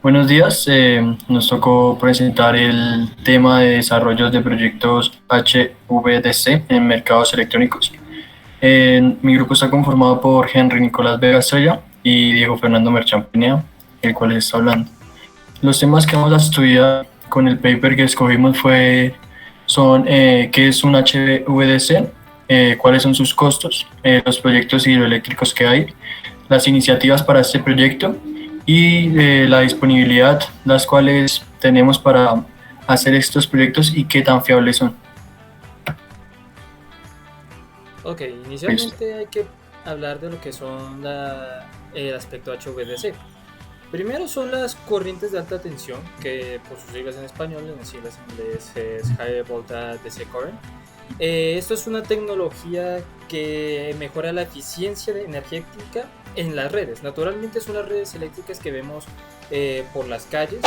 Buenos días, nos tocó presentar el tema de desarrollos de proyectos HVDC en mercados electrónicos. Mi grupo está conformado por Henry Nicolás Vega Estrella y Diego Fernando Merchán Pineda, el cual les está hablando. Los temas que vamos a estudiar con el paper que escogimos son qué es un HVDC, cuáles son sus costos, los proyectos hidroeléctricos que hay, las iniciativas para este proyecto y la disponibilidad, las cuales tenemos para hacer estos proyectos y qué tan fiables son. Ok, Listo. inicialmente hay que hablar de lo que son el aspecto HVDC. Primero son las corrientes de alta tensión, que por sus siglas en español, en las siglas en inglés es High Voltage DC Current. Esto es una tecnología que mejora la eficiencia energética en las redes. Naturalmente son las redes eléctricas que vemos por las calles,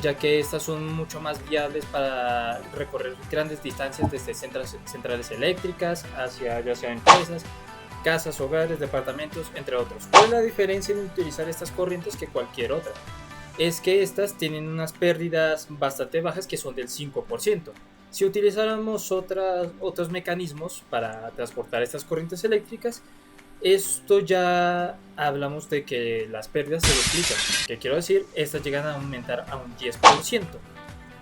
ya que estas son mucho más viables para recorrer grandes distancias desde centrales eléctricas hacia ya sea empresas, casas, hogares, departamentos, entre otros. ¿Cuál es la diferencia en utilizar estas corrientes que cualquier otra? Es que estas tienen unas pérdidas bastante bajas que son del 5%. Si utilizáramos otros mecanismos para transportar estas corrientes eléctricas, esto ya hablamos de que las pérdidas se duplican. ¿Qué quiero decir? Estas llegan a aumentar a un 10%.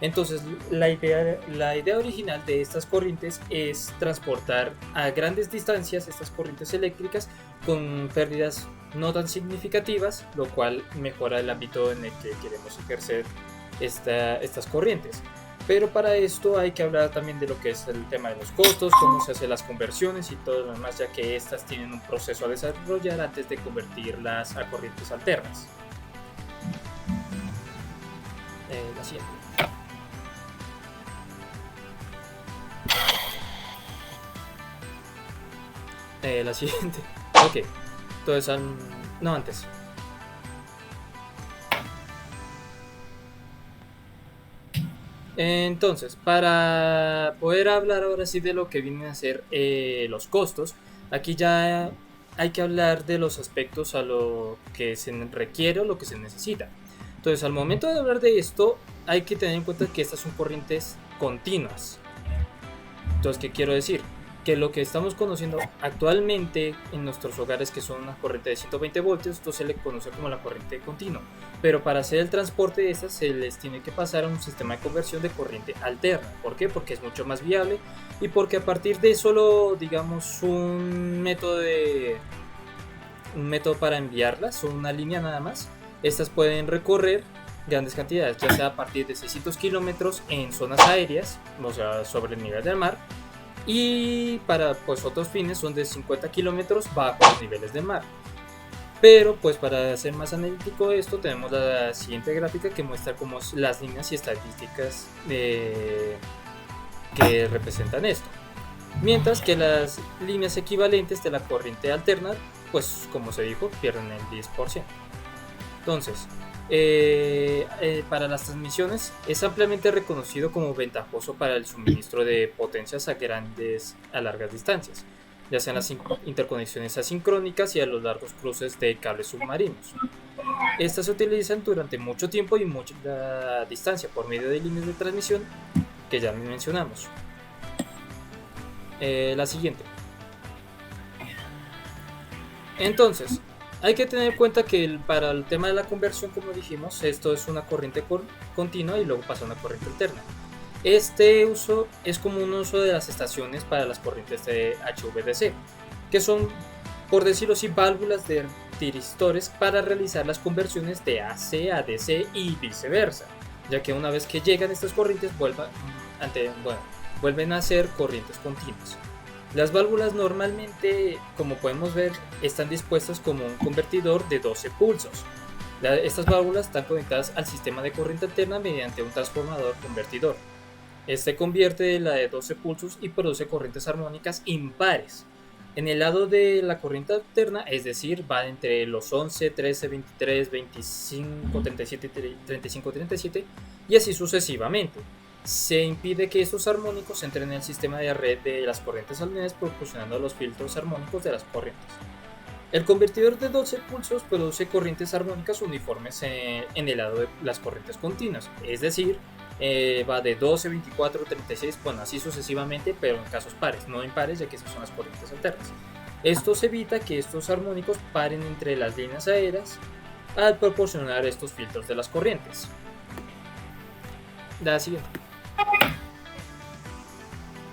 Entonces, la idea original de estas corrientes es transportar a grandes distancias estas corrientes eléctricas con pérdidas no tan significativas, lo cual mejora el ámbito en el que queremos ejercer estas corrientes. Pero para esto hay que hablar también de lo que es el tema de los costos, cómo se hacen las conversiones y todo lo demás, ya que estas tienen un proceso a desarrollar antes de convertirlas a corrientes alternas. La siguiente. La siguiente. Ok. Entonces, no antes. Entonces, para poder hablar ahora sí de lo que vienen a ser los costos, aquí ya hay que hablar de los aspectos a lo que se requiere o lo que se necesita. Entonces, al momento de hablar de esto, hay que tener en cuenta que estas son corrientes continuas. Entonces, ¿qué quiero decir? Que lo que estamos conociendo actualmente en nuestros hogares, que son una corriente de 120 voltios, esto se le conoce como la corriente continua. Pero para hacer el transporte de estas se les tiene que pasar a un sistema de conversión de corriente alterna. ¿Por qué? Porque es mucho más viable y porque a partir de solo, digamos, un método para enviarlas o una línea nada más, estas pueden recorrer grandes cantidades, ya sea a partir de 600 kilómetros en zonas aéreas, o sea, sobre el nivel del mar, y para pues otros fines son de 50 kilómetros bajo los niveles del mar. Pero pues para hacer más analítico esto tenemos la siguiente gráfica que muestra como las líneas y estadísticas que representan esto. Mientras que las líneas equivalentes de la corriente alterna, pues como se dijo, pierden el 10%. Entonces, para las transmisiones es ampliamente reconocido como ventajoso para el suministro de potencias a largas distancias, ya sean las interconexiones asincrónicas y a los largos cruces de cables submarinos. Estas se utilizan durante mucho tiempo y mucha distancia por medio de líneas de transmisión que ya mencionamos. La siguiente. Entonces, hay que tener en cuenta que para el tema de la conversión, como dijimos, esto es una corriente continua y luego pasa a una corriente alterna. Este uso es como un uso de las estaciones para las corrientes de HVDC, que son, por decirlo así, válvulas de tiristores para realizar las conversiones de AC a DC y viceversa, ya que una vez que llegan estas corrientes vuelven a ser corrientes continuas. Las válvulas normalmente, como podemos ver, están dispuestas como un convertidor de 12 pulsos. Estas válvulas están conectadas al sistema de corriente alterna mediante un transformador convertidor. Este convierte la de 12 pulsos y produce corrientes armónicas impares. En el lado de la corriente alterna, es decir, va entre los 11, 13, 23, 25, 37, 35, 37 y así sucesivamente. Se impide que estos armónicos entren en el sistema de red de las corrientes alternas proporcionando los filtros armónicos de las corrientes. El convertidor de 12 pulsos produce corrientes armónicas uniformes en el lado de las corrientes continuas, es decir, va de 12, 24, 36, bueno, así sucesivamente, pero en casos pares, no impares, ya que esas son las corrientes alternas. Esto evita que estos armónicos paren entre las líneas aéreas al proporcionar estos filtros de las corrientes. La siguiente.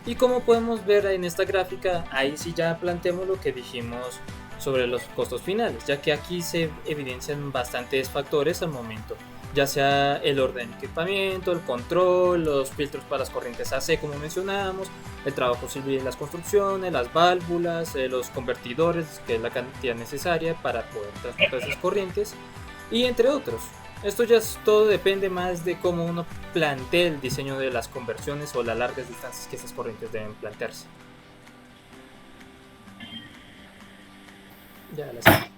Y como podemos ver en esta gráfica, ahí sí ya planteamos lo que dijimos sobre los costos finales, ya que aquí se evidencian bastantes factores al momento, ya sea el orden de equipamiento, el control, los filtros para las corrientes AC como mencionamos, el trabajo civil en las construcciones, las válvulas, los convertidores, que es la cantidad necesaria para poder transportar esas corrientes, y entre otros. Esto ya todo depende más de cómo uno plantee el diseño de las conversiones o las largas distancias que esas corrientes deben plantearse. Ya las sé.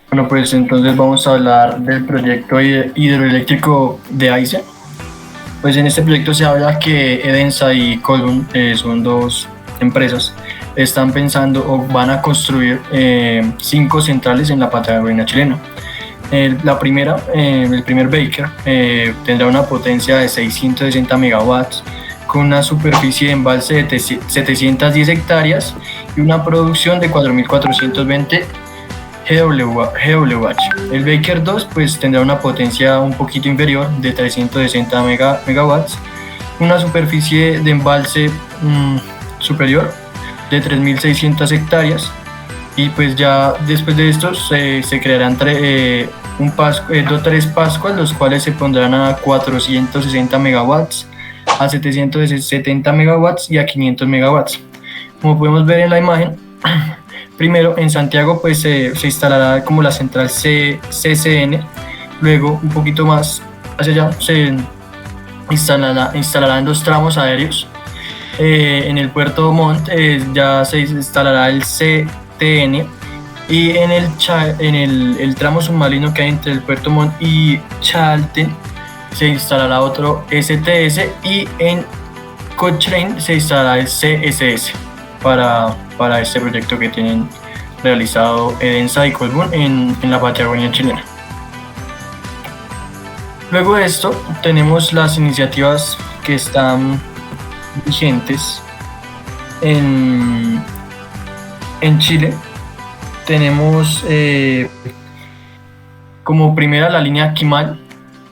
Bueno, pues entonces vamos a hablar del proyecto hidroeléctrico de Aize. Pues en este proyecto se habla que Edensa y Colbún, son dos empresas, están pensando o van a construir 5 centrales en la Patagonia chilena. La primera, el primer Baker, tendrá una potencia de 660 megawatts, con una superficie de embalse de 710 hectáreas y una producción de 4.420 GWh. El Baker 2 pues tendrá una potencia un poquito inferior de 360 megawatts, una superficie de embalse superior de 3.600 hectáreas, y pues ya después de estos se crearán 3 Pascuas, los cuales se pondrán a 460 megawatts, a 770 megawatts y a 500 megawatts. Como podemos ver en la imagen, primero en Santiago pues se instalará como la central CCN, luego un poquito más hacia allá se instalarán 2 tramos aéreos. En el puerto Montt ya se instalará el CTN, y en el tramo submarino que hay entre el puerto Montt y Chalten se instalará otro STS, y en Cochrane se instalará el CSS para este proyecto que tienen realizado Edensa y Colbún en la Patagonia chilena. Luego de esto tenemos las iniciativas que están vigentes en Chile. Tenemos como primera la línea Kimal,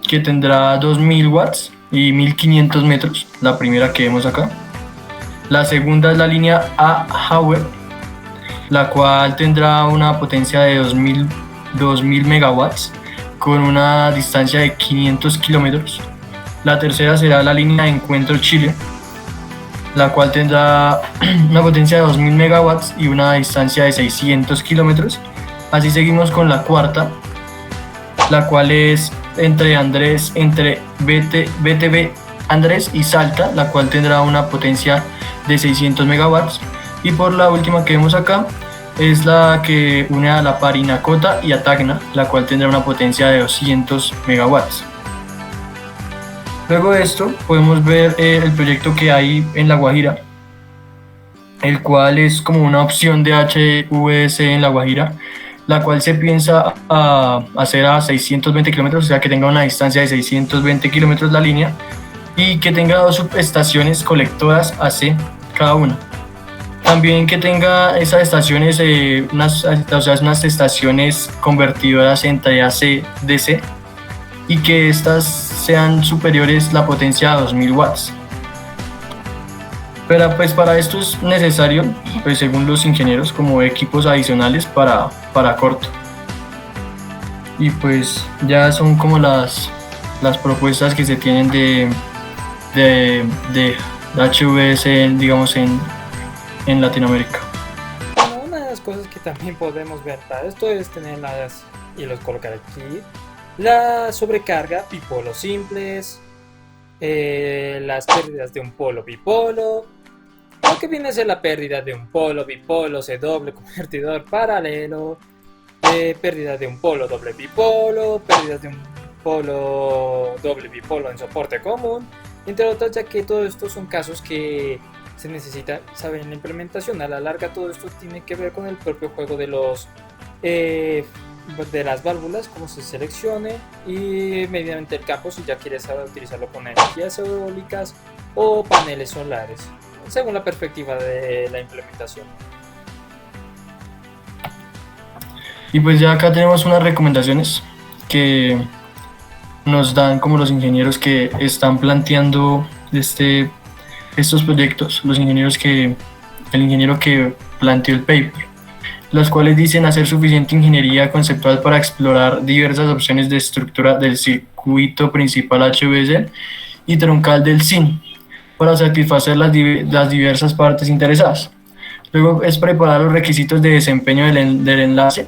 que tendrá 2.000 watts y 1.500 metros, la primera que vemos acá. La segunda es la línea A-Hauer, la cual tendrá una potencia de 2.000 megawatts con una distancia de 500 kilómetros. La tercera será la línea Encuentro Chile, la cual tendrá una potencia de 2.000 megawatts y una distancia de 600 kilómetros. Así seguimos con la cuarta, la cual es entre BTB Andrés y Salta, la cual tendrá una potencia de 600 megawatts. Y por la última que vemos acá es la que une a la Parinacota y a Tacna, la cual tendrá una potencia de 200 megawatts. Luego de esto podemos ver el proyecto que hay en La Guajira, el cual es como una opción de HVDC en La Guajira, la cual se piensa hacer a 620 kilómetros, o sea que tenga una distancia de 620 kilómetros la línea, y que tenga 2 subestaciones colectoras AC cada una. También que tenga esas estaciones, unas estaciones convertidoras entre AC DC, y que estas sean superiores la potencia a 2.000 watts. Pero pues para esto es necesario, pues según los ingenieros, como equipos adicionales para corto. Y pues ya son como las propuestas que se tienen de HVDC, digamos, en Latinoamérica. Bueno, una de las cosas que también podemos ver para esto es tener y los colocar aquí, la sobrecarga, bipolos simples, las pérdidas de un polo bipolo, lo que viene a ser la pérdida de un polo bipolo C doble convertidor paralelo, pérdidas de un polo doble bipolo, pérdidas de un polo doble bipolo en soporte común, entre otros, ya que todos estos son casos que se necesita saber en la implementación. A la larga todo esto tiene que ver con el propio juego de los de las válvulas, cómo se seleccione y mediante el campo si ya quieres utilizarlo con energías eólicas o paneles solares, según la perspectiva de la implementación. Y pues ya acá tenemos unas recomendaciones que nos dan como los ingenieros que están planteando estos proyectos, el ingeniero que planteó el paper, las cuales dicen hacer suficiente ingeniería conceptual para explorar diversas opciones de estructura del circuito principal HVDC y troncal del SIN para satisfacer las diversas partes interesadas. Luego es preparar los requisitos de desempeño del enlace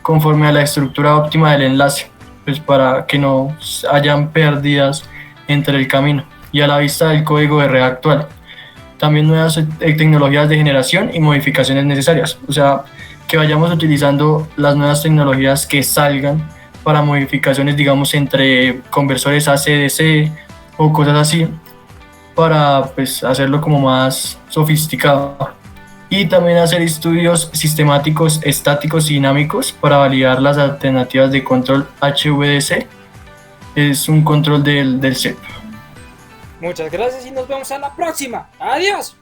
conforme a la estructura óptima del enlace, pues para que no hayan pérdidas entre el camino y a la vista del código de red actual. También nuevas tecnologías de generación y modificaciones necesarias, o sea, que vayamos utilizando las nuevas tecnologías que salgan para modificaciones, digamos, entre conversores AC/DC o cosas así, para pues hacerlo como más sofisticado. Y también hacer estudios sistemáticos, estáticos y dinámicos para validar las alternativas de control HVDC. Es un control del CEP. Muchas gracias y nos vemos a la próxima. ¡Adiós!